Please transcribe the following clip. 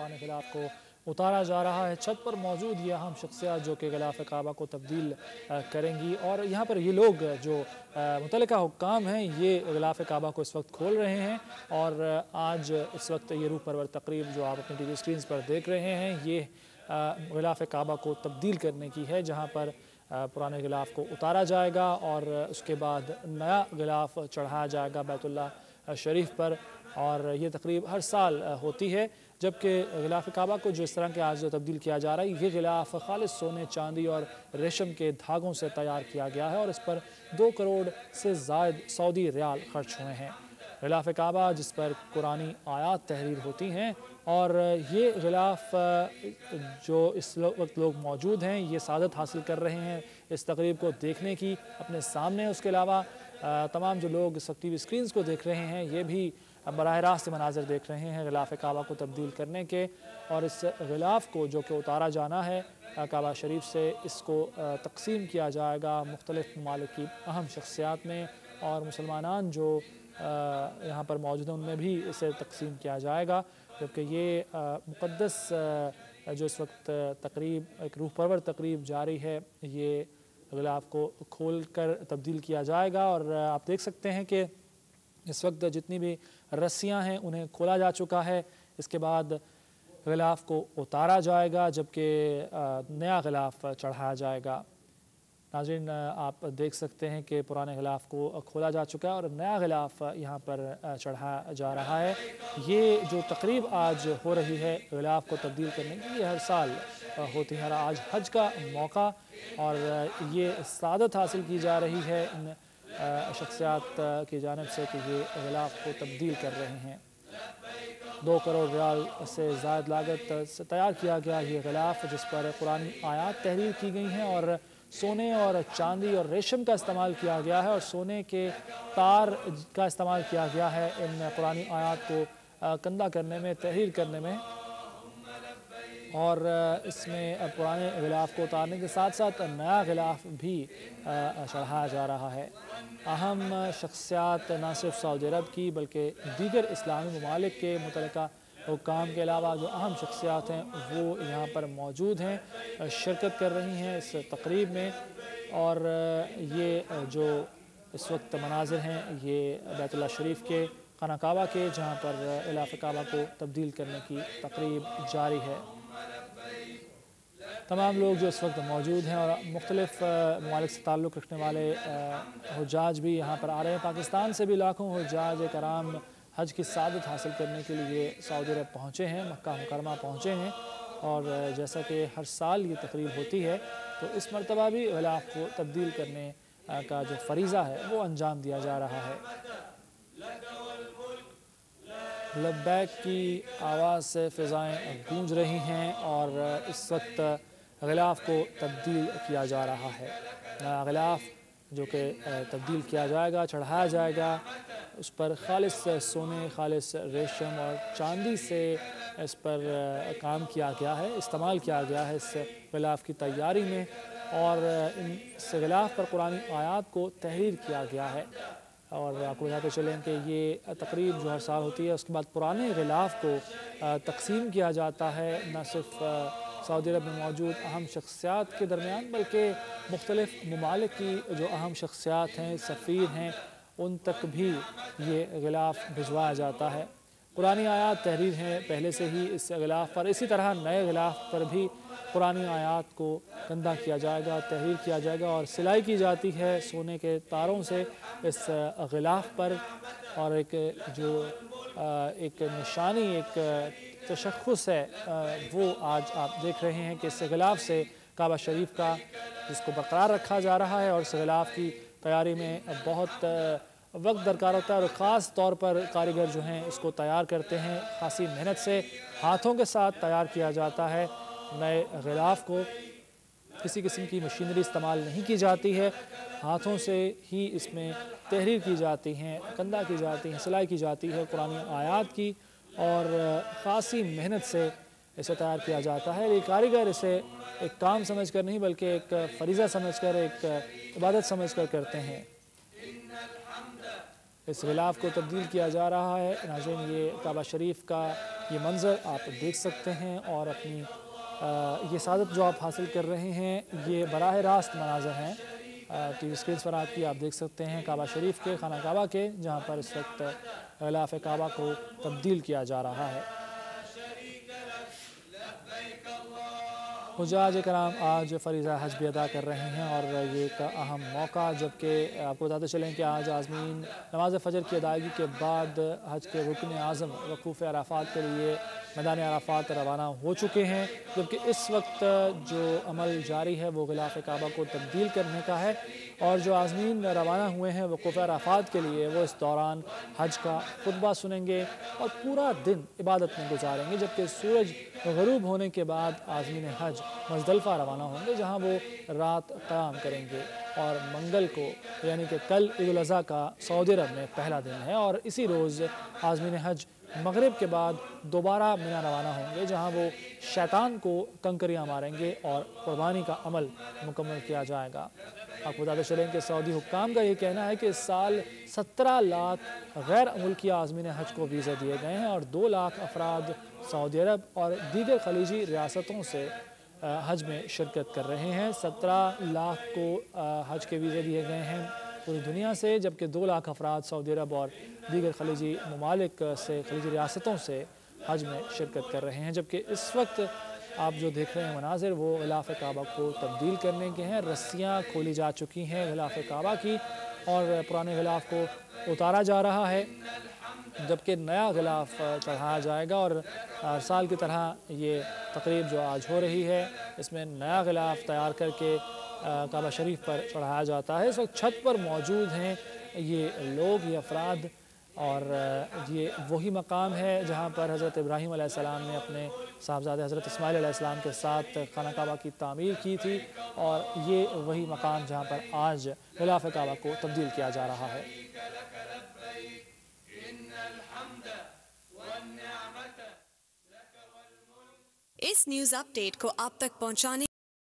पुराने ग़िलाफ़ को उतारा जा रहा है। छत पर मौजूद ये अहम शख्सियत जो कि ग़िलाफ़ काबा को तब्दील करेंगी, और यहाँ पर ये लोग जो मुतल्लिका हुक्काम हैं ये ग़िलाफ़ काबा को इस वक्त खोल रहे हैं। और आज इस वक्त ये रूह परवर तकरीब जो आप अपनी टीवी स्क्रीन पर देख रहे हैं ये ग़िलाफ़ काबा को तब्दील करने की है, जहाँ पर पुराने ग़िलाफ़ को उतारा जाएगा और उसके बाद नया ग़िलाफ़ चढ़ाया जाएगा बैतुल्लाह शरीफ पर। और ये तकरीब हर साल होती है, जबकि ग़िलाफ़ काबा को जो इस तरह के आज तब्दील किया जा रहा है ये ग़िलाफ़ खालिस सोने, चांदी और रेशम के धागों से तैयार किया गया है और इस पर 2 करोड़ से ज़ायद सऊदी रियाल खर्च हुए हैं। ग़िलाफ़ काबा जिस पर कुरानी आयात तहरीर होती हैं, और ये ग़िलाफ़ जो इस वक्त लोग मौजूद हैं ये सादत हासिल कर रहे हैं इस तकरीब को देखने की अपने सामने। उसके अलावा तमाम जो लोग इस वक्त टीवी स्क्रीन्स को देख रहे हैं ये भी बराह रास्त मनाज़र देख रहे हैं ग़िलाफ़ काबा को तब्दील करने के। और इस ग़िलाफ़ को जो कि उतारा जाना है काबा शरीफ से, इसको तक़सीम किया जाएगा मुख्तलिफ़ ममालिक की अहम शख्सियात में, और मुसलमान जो यहाँ पर मौजूद हैं उनमें भी इसे तक़सीम किया जाएगा। जबकि ये मुक़द्दस जो इस वक्त तकरीब एक रूह परवर तकरीब जारी है ये ग़िलाफ़ को खोल कर तब्दील किया जाएगा। और आप देख सकते हैं कि इस वक्त जितनी भी रस्सियाँ हैं उन्हें खोला जा चुका है। इसके बाद ग़िलाफ़ को उतारा जाएगा जबकि नया ग़िलाफ़ चढ़ाया जाएगा। नाज़रीन, आप देख सकते हैं कि पुराने ग़िलाफ़ को खोला जा चुका है और नया ग़िलाफ़ यहाँ पर चढ़ाया जा रहा है। ये जो तकरीब आज हो रही है ग़िलाफ़ को तब्दील करने की, ये हर साल होती है। आज हज का मौका और ये सादत हासिल की जा रही है इन शख्सियात की जानिब से कि ये ग़िलाफ़ को तब्दील कर रहे हैं। 2 करोड़ रियाल से ज़ायद लागत से तैयार किया गया ये ग़िलाफ़ जिस पर कुरानी आयात तहरीर की गई हैं, और सोने और चांदी और रेशम का इस्तेमाल किया गया है और सोने के तार का इस्तेमाल किया गया है इन कुरानी आयात को कंधा करने में, तहरीर करने में। और इसमें पुराने ग़िलाफ़ को उतारने के साथ साथ नया ग़िलाफ़ भी चढ़ाया जा रहा है। अहम शख्सियात न सिर्फ सऊदी अरब की बल्कि दीगर इस्लामी ममालिक के मुतल्लिका हुक्काम के अलावा जो अहम शख्सियात हैं वो यहाँ पर मौजूद हैं, शिरकत कर रही हैं इस तकरीब में। और ये जो इस वक्त मनाज़िर हैं ये बैतुल्लाह शरीफ के खाना काबा के, जहाँ पर ग़िलाफ़ काबा को तब्दील करने की तकरीब जारी है। तमाम लोग जो इस वक्त मौजूद हैं और मुख्तलिफ़ ममालिक से ताल्लुक़ रखने वाले हुज्जाज भी यहाँ पर आ रहे हैं। पाकिस्तान से भी लाखों हुज्जाज कराम हज की सादत हासिल करने के लिए सऊदी अरब पहुँचे हैं, मक्का मुकरमा पहुँचे हैं। और जैसा कि हर साल ये तकरीब होती है तो इस मरतबा भी ग़िलाफ़ को तब्दील करने का जो फ़रीज़ा है वो अंजाम दिया जा रहा है। लब्बैक की आवाज़ से फ़िज़ाएँ गूंज रही हैं और इस वक्त ग़िलाफ़ को तब्दील किया जा रहा है। नया ग़िलाफ़ जो कि तब्दील किया जाएगा, चढ़ाया जाएगा, उस पर खालिस सोने, खालिस रेशम और चांदी से इस पर काम किया गया है, इस्तेमाल किया गया है इस ग़िलाफ़ की तैयारी में। और इस ग़िलाफ़ पर कुरानी आयात को तहरीर किया गया है। और आपको बताते चलें कि ये तकरीब जो हर साल होती है उसके बाद पुराने ग़िलाफ़ को तक़सीम किया जाता है, न सिर्फ सऊदी अरब में मौजूद अहम शख्सियात के दरमियान बल्कि मुख्तलिफ़ ममालिक की जो अहम शख्सियात हैं, सफ़ीर हैं, उन तक भी ये ग़िलाफ़ भिजवाया जाता है। कुरानी आयात तहरीर हैं पहले से ही इस ग़िलाफ़ पर, इसी तरह नए ग़िलाफ़ पर भी कुरानी आयात को कंधा किया जाएगा, तहरीर किया जाएगा और सिलाई की जाती है सोने के तारों से इस ग़िलाफ़ पर। और एक जो एक निशानी, एक तशख़्ख़ुस है वो आज आप देख रहे हैं कि इस ग़िलाफ़ से काबा शरीफ का जिसको बरकरार रखा जा रहा है। और इस ग़िलाफ़ की तैयारी में बहुत वक्त दरकार होता है और ख़ास तौर पर कारीगर जो हैं इसको तैयार करते हैं, ख़ासी मेहनत से हाथों के साथ तैयार किया जाता है। नए ग़िलाफ़ को किसी किस्म की मशीनरी इस्तेमाल नहीं की जाती है, हाथों से ही इसमें तहरीर की जाती हैं, कंधा की जाती हैं, सिलाई की जाती है कुरानी आयात की, और ख़ासी मेहनत से इसे तैयार किया जाता है। ये कारीगर इसे एक काम समझकर नहीं बल्कि एक फ़रीज़ा समझकर, एक इबादत समझकर करते हैं। اس غلاف کو تبدیل کیا جا رہا ہے۔ ناظرین یہ کعبہ شریف کا یہ منظر آپ دیکھ سکتے ہیں اور اپنی یہ سعادت جو آپ حاصل کر رہے ہیں یہ براہ راست مناظر ہیں ٹی وی اسکرینس پر آپ دیکھ سکتے ہیں کعبہ شریف کے، خانہ کعبہ کے، جہاں پر اس وقت غلاف کعبہ کو تبدیل کیا جا رہا ہے۔ حجاج کرام آج فریضہ حج بھی ادا کر رہے ہیں اور یہ ایک اہم موقع، جبکہ آپ کو بتاتے چلیں کہ آج عازمین نماز فجر کی ادائیگی کے بعد حج کے رکن اعظم وقوف عرفات کے لیے میدان عرفات روانہ ہو چکے ہیں، جبکہ اس وقت جو عمل جاری ہے وہ غلاف کعبہ کو تبدیل کرنے کا ہے، اور جو عازمین روانہ ہوئے ہیں وقوف عرفات کے لیے وہ اس دوران حج کا خطبہ سنیں گے اور پورا دن عبادت میں گزاریں گے، جبکہ سورج غروب ہونے کے بعد عازمین حج مزدلفہ روانہ ہوں گے، جہاں وہ رات قیام کریں گے، اور منگل کو یعنی کہ کل عید الاضحیٰ کا سعودی عرب میں پہلا دن ہے، اور اسی روز عازمین حج مغرب کے بعد دوبارہ منی روانہ ہوں گے، جہاں وہ شیطان کو کنکریاں ماریں گے اور قربانی کا عمل مکمل کیا جائے گا۔ آپ کو بتاتے چلیں کہ سعودی حکام کا یہ کہنا ہے کہ اس سال 17 لاکھ غیر ملکی عازمین حج کو ویزے دیے گئے ہیں اور 2 لاکھ افراد سعودی عرب اور دیگر خلیجی ریاستوں سے حج میں شرکت کر رہے ہیں۔ 17 لاکھ کو حج کے ویزے دیے گئے ہیں پوری دنیا سے، جبکہ 2 لاکھ افراد سعودی عرب اور دیگر خلیجی ممالک سے، خلیجی ریاستوں سے حج میں شرکت کر رہے ہیں، جبکہ اس وقت آپ جو دیکھ رہے ہیں مناظر وہ غلاف کعبہ کو تبدیل کرنے کے ہیں۔ رسیاں کھولی جا چکی ہیں غلاف کعبہ کی اور پرانے غلاف کو اتارا جا رہا ہے، جبکہ نیا غلاف چڑھایا جائے گا، اور ہر سال کی طرح یہ تقریب جو آج ہو رہی ہے اس میں نیا غلاف تیار کر کے کعبہ شریف پر چڑھایا جاتا ہے۔ اس وقت چھت پر موجود ہیں یہ لوگ، یہ افراد، اور یہ وہی مقام ہے جہاں پر حضرت ابراہیم علیہ السلام نے اپنے صاحبزادے حضرت اسماعیل علیہ السلام کے ساتھ خانہ کعبہ کی تعمیر کی تھی، اور یہ وہی مقام جہاں پر آج غلاف کعبہ کو تبدیل کیا جا رہا ہے۔ اس نیوز اپ ڈیٹ کو آپ تک پہنچانے